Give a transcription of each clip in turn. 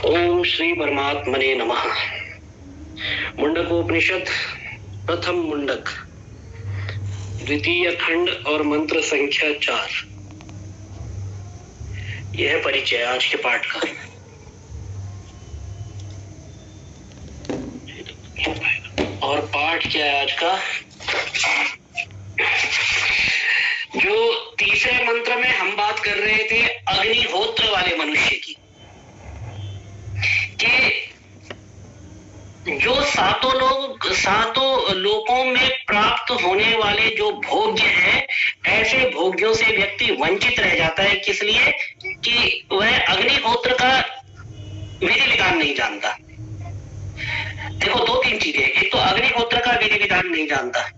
ओम श्री परमात्मने नमः। मुंडकोपनिषद प्रथम मुंडक, द्वितीय खंड और मंत्र संख्या 4। यह परिचय आज के पाठ का। और पाठ क्या है आज का? जो तीसरे मंत्र में हम बात कर रहे थे अग्निहोत्र वाले मनुष्य की, कि जो सातों लोकों में प्राप्त होने वाले जो भोग्य है, ऐसे भोग्यों से व्यक्ति वंचित रह जाता है। किस लिए? कि वह अग्निहोत्र का विधि विधान नहीं जानता। देखो, दो तीन चीजें, एक तो अग्निहोत्र का विधि विधान नहीं जानता,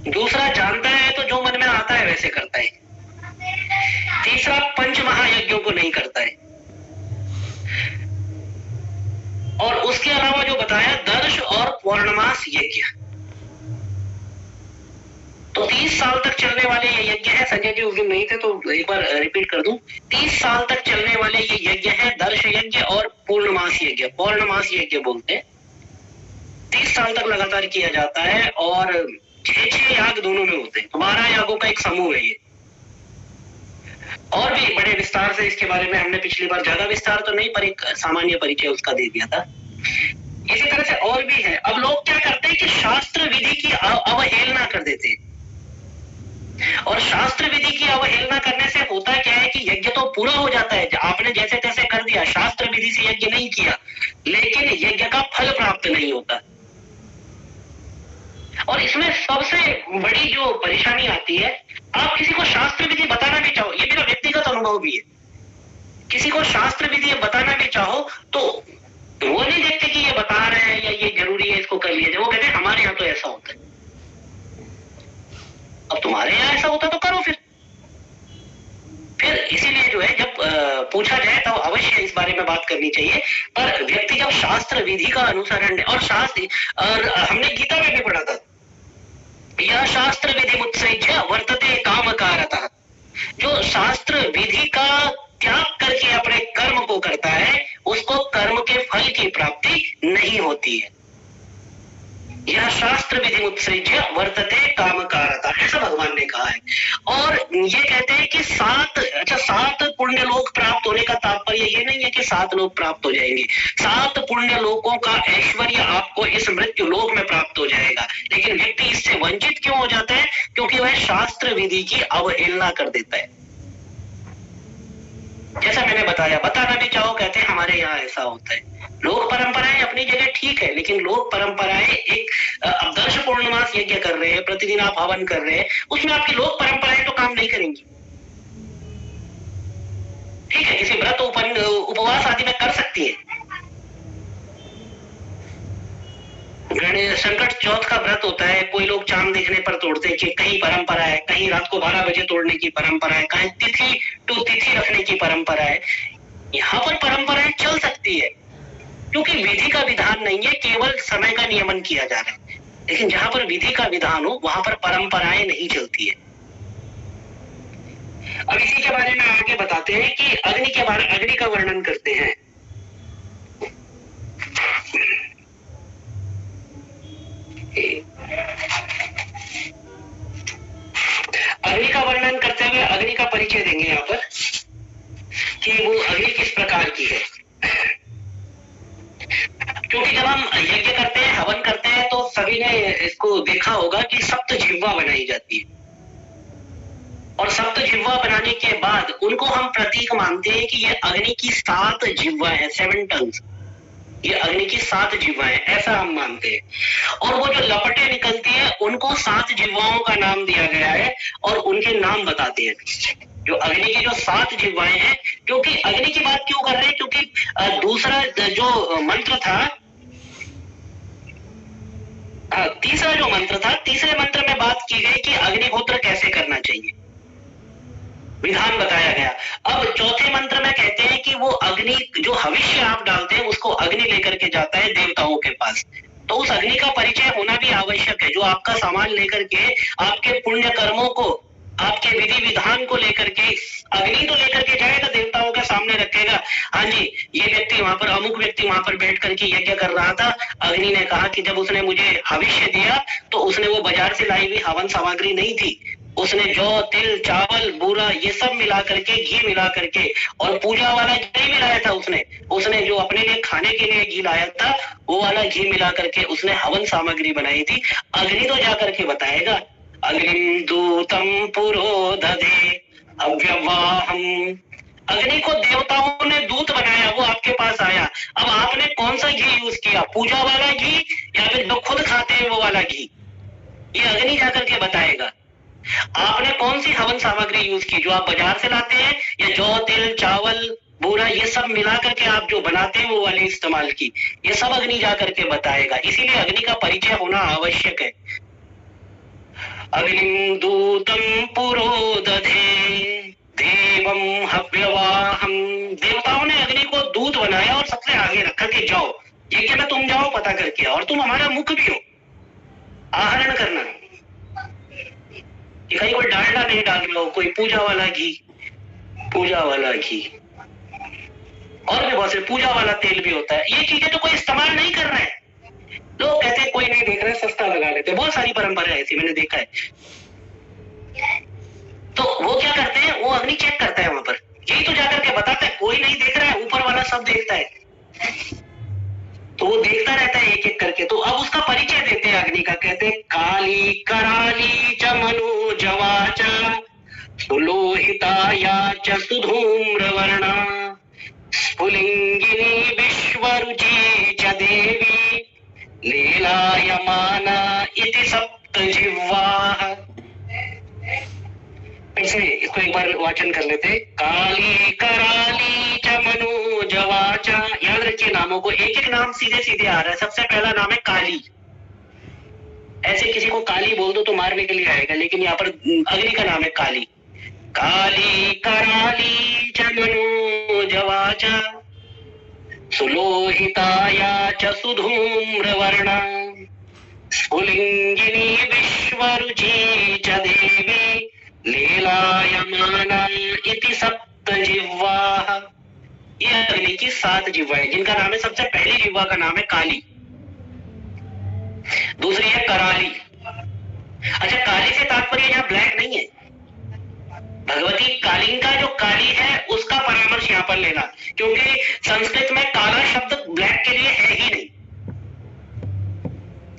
दूसरा जानता है तो जो मन में आता है वैसे करता है, तीसरा पंच महायज्ञों को नहीं करता है। और उसके अलावा जो बताया दर्श और पौर्णमास यज्ञ, तो 30 साल तक चलने वाले ये यज्ञ है। संजय जी उस दिन नहीं थे तो एक बार रिपीट कर दूं। 30 साल तक चलने वाले ये यज्ञ है, दर्श यज्ञ और पूर्णमास यज्ञ। पौर्णमास यज्ञ बोलते हैं। 30 साल तक लगातार किया जाता है और 6 याग दोनों में होते हैं। 12 यागों का एक समूह है ये। और भी बड़े विस्तार से इसके बारे में हमने पिछली बार, ज्यादा विस्तार तो नहीं पर एक सामान्य परिचय उसका दे दिया था। इसी तरह से और भी है। अब लोग क्या करते हैं कि शास्त्र विधि की अवहेलना कर देते हैं, और शास्त्र विधि की अवहेलना करने से होता क्या है कि यज्ञ तो पूरा हो जाता है, आपने जैसे तैसे कर दिया, शास्त्र विधि से यज्ञ नहीं किया, लेकिन यज्ञ का फल प्राप्त नहीं होता। और इसमें सबसे बड़ी जो परेशानी आती है, आप किसी को शास्त्र विधि बताना भी चाहो, ये मेरा व्यक्तिगत अनुभव भी है, किसी को शास्त्र विधि बताना भी चाहो तो वो नहीं देखते कि ये बता रहे हैं या ये जरूरी है, इसको कर लिया जाए। वो कहते हैं हमारे यहाँ तो ऐसा होता है। अब तुम्हारे यहाँ ऐसा होता तो करो फिर इसीलिए जो है जब पूछा जाए तो अवश्य इस बारे में बात करनी चाहिए। पर व्यक्ति जब शास्त्र विधि का अनुसरण, और हमने गीता में भी पढ़ा था, यह शास्त्र विधि मुत्सृज्य वर्तते कामकारतः। जो शास्त्र विधि का त्याग करके अपने कर्म को करता है, उसको कर्म के फल की प्राप्ति नहीं होती है। यह शास्त्र विधि मुत्सृज्य वर्तते कामकारतः, ऐसा भगवान ने कहा है। और ये कहते हैं कि 7 पुण्य लोक प्राप्त होने का तात्पर्य ये नहीं है कि 7 लोक प्राप्त हो जाएंगे। 7 पुण्य लोकों का ऐश्वर्य आपको इस मृत्यु लोक में प्राप्त हो जाएगा, लेकिन व्यक्ति इससे वंचित क्यों हो जाता है? क्योंकि वह शास्त्र विधि की अवहेलना कर देता है। जैसा मैंने बताना भी चाहो, कहते हैं हमारे यहाँ ऐसा होता है। लोक परंपराएं अपनी जगह ठीक है, लेकिन लोक परंपराएं एक अब दर्श पूर्णमास यज्ञ कर रहे हैं, प्रतिदिन आप हवन कर रहे हैं, उसमें आपकी लोक परंपराएं तो काम नहीं करेंगी। ठीक है, किसी व्रत उपवास आदि में कर सकती है। गणेश संकट चौथ का व्रत होता है, कोई लोग चांद देखने पर तोड़ते हैं, कि कहीं परंपरा है, कहीं रात को 12 बजे तोड़ने की परंपरा है, कहीं तिथि टू तिथि रखने की परंपरा है। यहाँ पर परंपराएं चल सकती है क्योंकि विधि का विधान नहीं है, केवल समय का नियमन किया जा रहा है। लेकिन जहां पर विधि का विधान हो वहां पर परंपराएं नहीं चलती है। अब इसी के बारे में आगे बताते हैं कि अग्नि का वर्णन करते हैं। अग्नि का वर्णन करते हुए अग्नि का परिचय देंगे यहाँ पर कि वो अग्नि किस प्रकार की है। क्योंकि जब हम यज्ञ करते हैं, हवन करते हैं, तो सभी ने इसको देखा होगा कि सप्त जिह्वा बनाई जाती है, और सप्त जिह्वा बनाने के बाद उनको हम प्रतीक मानते हैं कि ये अग्नि की 7 जिह्वा है, 7 टंग्स। ये अग्नि की 7 जिह्वाएं, ऐसा हम मानते हैं। और वो जो लपटें निकलती है उनको 7 जिह्वाओं का नाम दिया गया है, और उनके नाम बताते हैं। जो अग्नि की जो 7 जिह्वाएं हैं, क्योंकि अग्नि की बात क्यों कर रहे हैं? क्योंकि दूसरा जो मंत्र था, तीसरा जो मंत्र था, तीसरे मंत्र में बात की गई कि अग्निहोत्र कैसे करना चाहिए, विधान बताया गया। अब चौथे मंत्र में कहते हैं कि वो अग्नि, जो हविष्य आप डालते हैं, उसको अग्नि लेकर के जाता है देवताओं के पास। तो उस अग्नि का परिचय होना भी आवश्यक है, जो आपका सामान लेकर के आपके पुण्य कर्मों को आपके विधि विधान को लेकर के अग्नि तो लेकर के जाएगा, देवताओं के सामने रखेगा, हाँ जी ये व्यक्ति वहां पर, अमुक व्यक्ति वहां पर बैठ करके यज्ञ कर रहा था। अग्नि ने कहा कि जब उसने मुझे हविष्य दिया तो उसने वो बाजार से लाई हुई हवन सामग्री नहीं थी, उसने जौ तिल चावल बूरा ये सब मिला करके, घी मिला करके, और पूजा वाला घी नहीं मिलाया था उसने जो अपने लिए खाने के लिए घी लाया था वो वाला घी मिला करके उसने हवन सामग्री बनाई थी। अग्नि तो जाकर के बताएगा, अग्निम दूतम पुरोदधे अव्यवाहम, अग्नि को देवताओं ने दूत बनाया, वो आपके पास आया। अब आपने कौन सा घी यूज किया, पूजा वाला घी या फिर जो खुद खाते हैं वो वाला घी, ये अग्नि जाकर के बताएगा। आपने कौन सी हवन सामग्री यूज की, जो आप बाजार से लाते हैं या जौ तिल चावल बूरा ये सब मिला करके आप जो बनाते हैं वो वाली इस्तेमाल की, ये सब अग्नि जाकर के बताएगा। इसीलिए अग्नि का परिचय होना आवश्यक है। अग्निम दूतम पुरोदधे देवम हव्यवाहम, देवताओं ने अग्नि को दूत बनाया और सबसे आगे रखा कि जाओ यज्ञ में तुम जाओ पता करके, और तुम हमारा मुख भी हो, आहरण करना कि कहीं कोई डालडा नहीं डाल रहा हो, कोई पूजा वाला घी, पूजा वाला घी, और भी बहुत से पूजा वाला तेल भी होता है। ये चीजें तो कोई इस्तेमाल नहीं कर रहा है, लोग कहते हैं कोई नहीं देख रहे सस्ता लगा लेते, बहुत सारी परंपरा ऐसी मैंने देखा है। तो वो क्या करते हैं, वो अग्नि चेक करता है वहां पर, यही तो जाकर के बताता है, कोई नहीं देख रहा है, ऊपर वाला सब देखता है, तो वो देखता रहता है एक एक करके। तो अब उसका परिचय देते हैं अग्नि का, कहते हैं काली कराली च मनोजवा च सुलोहिताया च सुधूम्रवर्णा स्फुलिंगिनी विश्वरुचि च देवी लीलायमाना इति सप्तजिह्वाः। ऐसे इसको एक बार वाचन कर लेते, काली कराली च मनोजवा च, याद रखिए नामों को, एक एक नाम सीधे सीधे आ रहा है। सबसे पहला नाम है काली, ऐसे किसी को काली बोल दो तो मारने के लिए आएगा, लेकिन यहाँ पर अग्नि का नाम है काली। काली कराली च मनोजवा च सुलोहिताया च सुधूम्रवर्णा स्फुलिंगिनी विश्वरुचि च देवी लीलायमाना इति सप्तजिह्वाः। ये अग्नि की 7 जिह्वाएं, जिनका नाम है, सबसे पहली जिह्वा का नाम है काली, दूसरी है कराली। अच्छा, काली से तात्पर्य यहाँ ब्लैक नहीं है, भगवती कालिंका जो काली है उसका परामर्श यहाँ पर लेना, क्योंकि संस्कृत में काला शब्द ब्लैक के लिए है ही नहीं।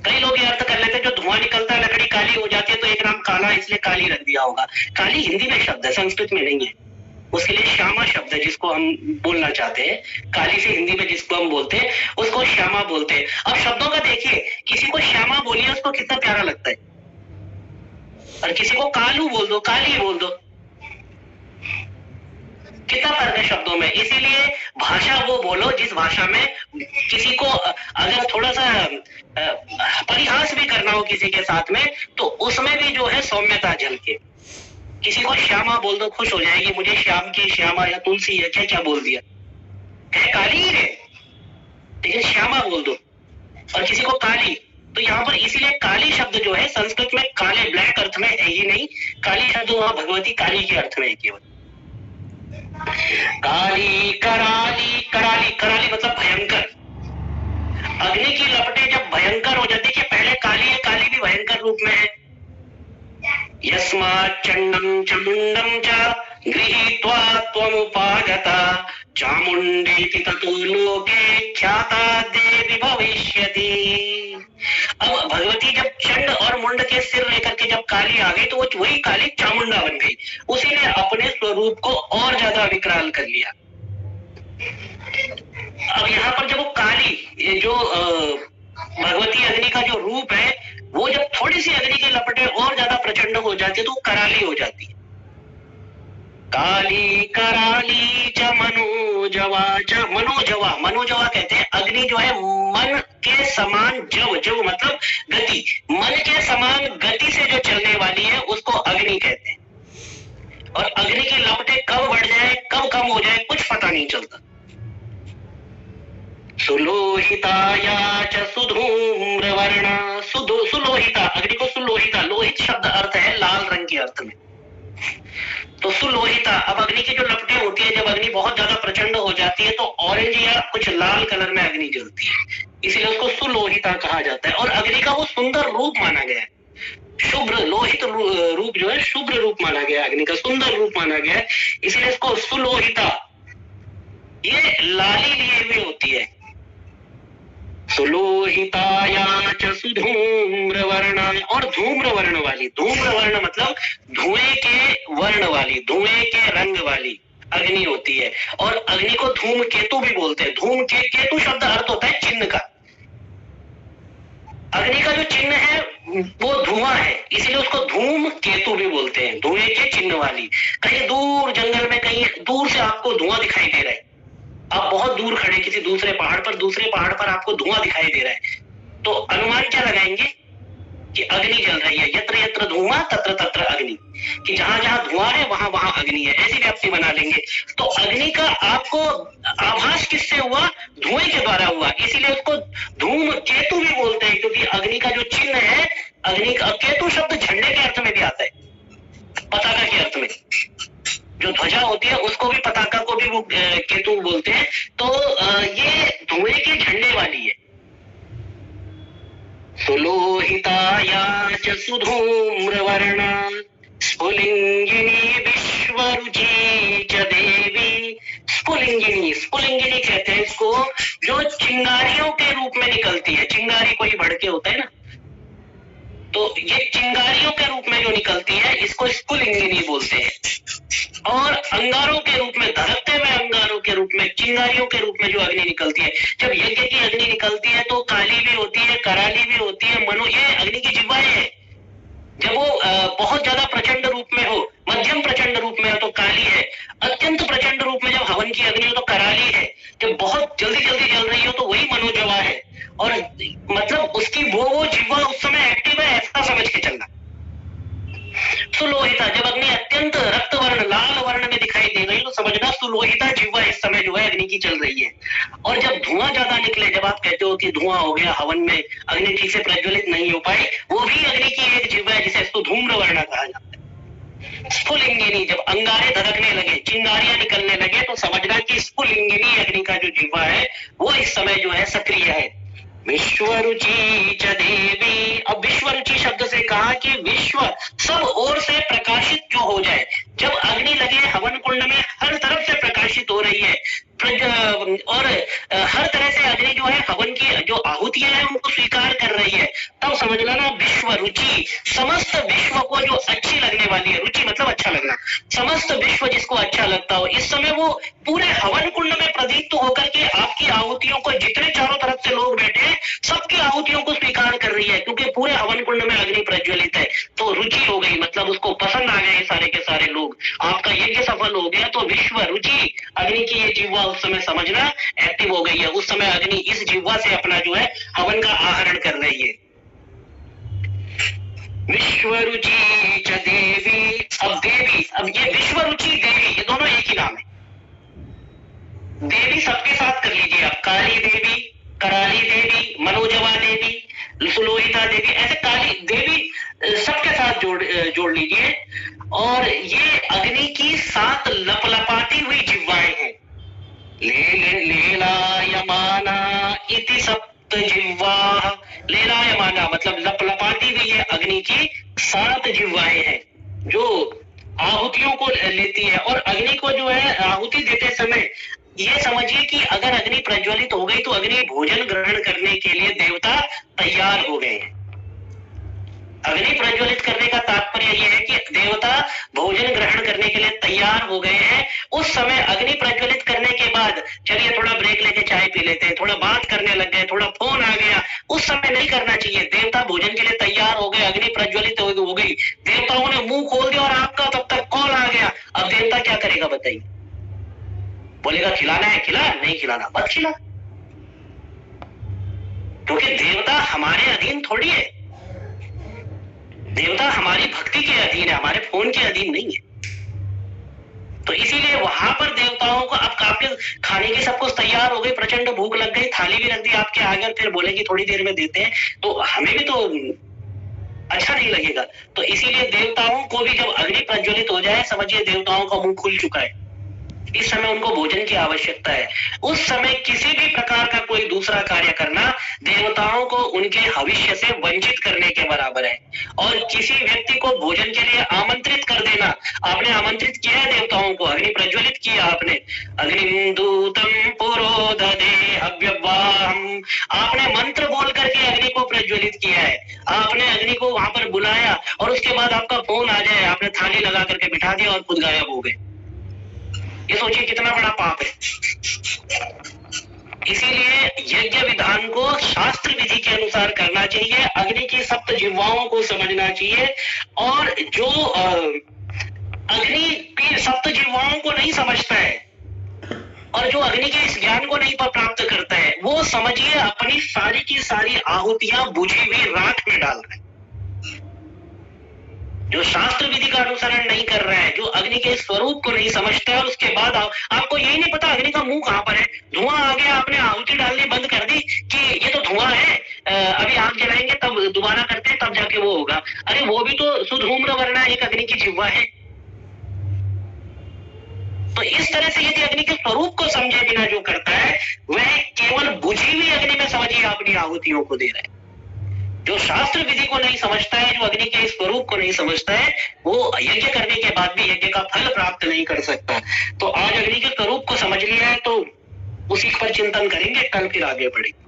कई लोग ये अर्थ कर लेते हैं जो धुआं निकलता है लकड़ी काली हो जाती है तो एक नाम काला इसलिए काली रख दिया होगा। काली हिंदी में शब्द है, संस्कृत में नहीं है, उसके लिए श्यामा शब्द है जिसको हम बोलना चाहते हैं। काली से हिंदी में जिसको हम बोलते हैं उसको श्यामा बोलते हैं। अब शब्दों का देखिए, किसी को श्यामा बोलिए उसको कितना प्यारा लगता है, और किसी को कालू बोल दो, काली बोल दो, कितना फर्क है शब्दों में। इसीलिए भाषा वो बोलो जिस भाषा में किसी को अगर थोड़ा सा परिहास भी करना हो किसी के साथ में तो उसमें भी जो है सौम्यता झलके। किसी को श्यामा बोल दो, खुश हो जाएगी, मुझे श्याम की श्यामा या तुलसी या क्या क्या बोल दिया, है काली ही है, लेकिन श्यामा बोल दो। और किसी को काली, तो यहाँ पर इसीलिए काली शब्द जो है संस्कृत में काले ब्लैक अर्थ में है ही नहीं, काली शब्द वहां भगवती काली के अर्थ में है केवल। काली कराली, कराली कराली मतलब भयंकर। अग्नि की लपटें जब भयंकर हो जाती है, पहले काली है, काली भी भयंकर रूप में है। यस्मात् चंडम चामुंडम च गृहीत्वा त्वमुपागता चामुंडेति ततो लोके ख्याता देवी भविष्यति। अब भगवती जब चंड और मुंड के सिर लेकर के जब काली आ गई तो वो वही काली चामुंडा बन गई, उसी ने अपने स्वरूप को और ज्यादा विकराल कर लिया। अब यहाँ पर जब वो काली, ये जो भगवती अग्नि का जो रूप है, वो जब थोड़ी सी अग्नि की लपटें और ज्यादा प्रचंड हो जाती है तो कराली हो जाती है। काली कराली च मनोजवा च, मनोजवा, मनोजवा कहते हैं अग्नि जो है मन के समान, जव, जव मतलब गति, मन के समान गति से जो चलने वाली है उसको अग्नि कहते हैं। और अग्नि की लपटें कब बढ़ जाए कब कम हो जाए कुछ पता नहीं चलता। सुलोहिताया च सुधूम्रवर्णा, सुलोहिता, अग्नि को सुलोहिता, लोहित शब्द अर्थ है लाल रंग के अर्थ में, तो सुलोहिता, अब अग्नि की जो लपटें होती है, जब अग्नि बहुत ज्यादा प्रचंड हो जाती है तो ऑरेंज या कुछ लाल कलर में अग्नि जलती है, इसलिए उसको सुलोहिता कहा जाता है। और अग्नि का वो सुंदर रूप माना गया है, शुभ्र लोहित रूप जो है शुभ्र रूप माना गया है, अग्नि का सुंदर रूप माना गया है, इसलिए इसको सुलोहिता, ये लाली लिए हुई होती है। सुलोहिताया च सुधूम्र वर्णा, और धूम्र वर्ण वाली, धूम्र वर्ण मतलब धुएं के वर्ण वाली, धुएं के रंग वाली अग्नि होती है। और अग्नि को धूम केतु भी बोलते हैं। धूम के केतु शब्द अर्थ होता है चिन्ह का। अग्नि का जो चिन्ह है वो धुआं है, इसलिए उसको धूम केतु भी बोलते हैं, धुएं के चिन्ह वाली। कहीं दूर जंगल में, कहीं दूर से आपको धुआं दिखाई दे रहा है, आप बहुत दूर खड़े किसी दूसरे पहाड़ पर आपको धुआं दिखाई दे रहा है, तो अनुमान क्या लगाएंगे कि अग्नि जल रही है। यत्र यत्र धुआं तत्र तत्र अग्नि, कि जहां जहां धुआं है वहां वहां अग्नि है, ऐसी व्याप्ति बना लेंगे। तो अग्नि का आपको आभास किससे हुआ? धुएं के द्वारा हुआ, इसीलिए उसको धूम केतु भी बोलते हैं, क्योंकि अग्नि का जो चिन्ह है, अग्नि का केतु शब्द झंडे के अर्थ में भी आता है, पताका के अर्थ में। जो ध्वजा होती है उसको भी, पताका को भी वो केतु बोलते हैं। तो ये धुएं के झंडे वाली है। सुलोहिताया च सुधूम्र वर्णा स्फुलिंगिनी विश्वरुचि च देवी। स्फुलिंगिनी, स्फुलिंगिनी कहते हैं इसको, जो चिंगारियों के रूप में निकलती है। चिंगारी कोई भड़के होता है ना, तो ये चिंगारियों के रूप में जो निकलती है इसको स्फुलिंगिनी बोलते हैं। और अंगारों के रूप में, धड़कते हुए अंगारों के रूप में, चिंगारियों के रूप में जो अग्नि निकलती है। जब यज्ञ की अग्नि निकलती है तो काली भी होती है, कराली भी होती है, मनो, ये अग्नि की जिह्वाएं है। जब वो बहुत ज्यादा प्रचंड रूप में हो, मध्यम प्रचंड रूप में हो तो काली है, अत्यंत प्रचंड रूप में जब हवन की अग्नि हो तो कराली है, जब बहुत जल्दी जल्दी जल रही हो तो वही मनोजवा है। और मतलब उसकी वो जिह्वा उस समय एक्टिव है, ऐसा समझ के चलना। सुलोहिता, जब अग्नि अत्यंत रक्त वर्ण, लाल वर्ण में दिखाई दे रही है तो समझना सुलोहिता जिह्वा इस समय जो है अग्नि की चल रही है। और जब धुआं ज्यादा निकले, जब आप कहते हो कि धुआं हो गया हवन में, अग्नि ठीक से प्रज्वलित नहीं हो पाई, वो भी अग्नि की एक जिह्वा है जिसे इसको धूम्र वर्ण कहा जाता है। स्फुलिंगिनी, जब अंगारे धड़कने लगे, चिंगारियां निकलने लगे, तो समझना कि स्फुलिंगिनी अग्नि का जो जिह्वा है वो इस समय जो है सक्रिय है। विश्वरुचि च देवी, अब विश्वरुचि शब्द से कहा कि विश्व, सब ओर से प्रकाशित जो हो जाए। जब अग्नि लगे हवन कुंड में, हर तरफ से प्रकाशित हो रही है, और हर तरह से अग्नि जो है हवन की जो आहुतियां हैं उनको स्वीकार कर रही है, तब समझ लेना विश्व रुचि, समस्त विश्व को जो अच्छी लगने वाली है। रुचि मतलब अच्छा लगना, समस्त विश्व जिसको अच्छा लगता हो, इस समय वो पूरे हवन कुंड में प्रदीप्त होकर के आपकी आहुतियों को, जितने चारों तरफ से लोग बैठे हैं सबकी आहुतियों को स्वीकार कर रही है, क्योंकि पूरे हवन कुंड में अग्नि प्रज्वलित है। तो रुचि हो गई, मतलब उसको पसंद आ गए सारे के सारे लोग, आपका यज्ञ सफल हो गया। तो विश्व रुचि, अग्नि की ये जिह्वा उस समय समझना एक्टिव हो गई है। उस समय अग्नि इस जिह्वा से अपना जो है हवन का आहरण कर रही है। विश्वरुचि च देवी, अब देवी, अब ये विश्वरुचि देवी, ये दोनों एक ही नाम है। देवी सबके साथ कर लीजिए आप, काली देवी, कराली देवी, मनोजवा देवी, सुलोहिता देवी, ऐसे काली देवी सबके साथ जोड़ लीजिए। और ये अग्नि की 7 लपलपाती हुई जिह्वाएं हैं। लेलायमाना इति सप्त जिह्वा, लेलायमाना मतलब लपलपाती हुई है अग्नि की 7 जिह्वाएं हैं जो आहुतियों को लेती है। और अग्नि को जो है आहुति देते समय ये समझिए कि अगर अग्नि प्रज्वलित हो गई तो अग्नि भोजन ग्रहण करने के लिए देवता तैयार हो गए हैं। अग्नि प्रज्वलित करने का तात्पर्य यह है कि देवता भोजन ग्रहण करने के लिए तैयार हो गए हैं। उस समय अग्नि प्रज्वलित करने के बाद चलिए थोड़ा ब्रेक लेके चाय पी लेते हैं, थोड़ा बात करने लग गए, थोड़ा फोन आ गया, उस समय नहीं करना चाहिए। देवता भोजन के लिए तैयार हो गए, अग्नि प्रज्वलित हो गई, देवताओं ने मुंह खोल दिया और आपका तब तक कॉल आ गया। अब देवता क्या करेगा बताइए? बोलेगा खिलाना है खिला, नहीं खिलाना मत खिला, क्योंकि देवता हमारे अधीन थोड़ी है। देवता हमारी भक्ति के अधीन है, हमारे फोन के अधीन नहीं है। तो इसीलिए वहां पर देवताओं को, अब आपके खाने की सब कुछ तैयार हो गई, प्रचंड भूख लग गई, थाली भी रख दी आपके आगे, फिर बोले कि थोड़ी देर में देते हैं, तो हमें भी तो अच्छा नहीं लगेगा। तो इसीलिए देवताओं को भी जब अग्नि प्रज्वलित हो जाए, समझिए देवताओं का मुंह खुल चुका है, इस समय उनको भोजन की आवश्यकता है। उस समय किसी भी प्रकार का कोई दूसरा कार्य करना देवताओं को उनके भविष्य से वंचित करने के बराबर है। और किसी व्यक्ति को भोजन के लिए आमंत्रित कर देना, आपने आमंत्रित किया है देवताओं को, अग्नि प्रज्वलित किया आपने, अग्निम दूतम पुरोदधे हव्यवाहम, आपने मंत्र बोल करके अग्नि को प्रज्वलित किया है, आपने अग्नि को वहां पर बुलाया और उसके बाद आपका फोन आ जाए, आपने थाली लगा करके बिठा दिया और खुद गायब हो गए। ये सोचिए कितना बड़ा पाप है। इसीलिए यज्ञ विधान को शास्त्र विधि के अनुसार करना चाहिए, अग्नि की सप्त जिह्वाओं को समझना चाहिए। और जो अग्नि की सप्त जिह्वाओं को नहीं समझता है और जो अग्नि के इस ज्ञान को नहीं प्राप्त करता है, वो समझिए अपनी सारी की सारी आहुतियां बुझी हुई राख में डाल रहे हैं। जो शास्त्र विधि का अनुसरण नहीं कर रहा है, जो अग्नि के स्वरूप को नहीं समझता है, और उसके बाद आपको यही नहीं पता अग्नि का मुंह कहां पर है। धुआं आ गया, आपने आहुति डालनी बंद कर दी कि ये तो धुआं है, अभी आग जलाएंगे तब दोबारा करते हैं, तब जाके वो होगा। अरे वो भी तो सुधूम्र वर्णा एक अग्नि की जिह्वा है। तो इस तरह से यदि अग्नि के स्वरूप को समझे बिना जो करता है, वह केवल बुझी हुई अग्नि में समझिए अपनी आहुतियों को दे रहा है। जो शास्त्र विधि को नहीं समझता है, जो अग्नि के स्वरूप को नहीं समझता है, वो यज्ञ करने के बाद भी यज्ञ का फल प्राप्त नहीं कर सकता। तो आज अग्नि के स्वरूप को समझ लिया है, तो उसी पर चिंतन करेंगे, कल फिर आगे बढ़ेंगे।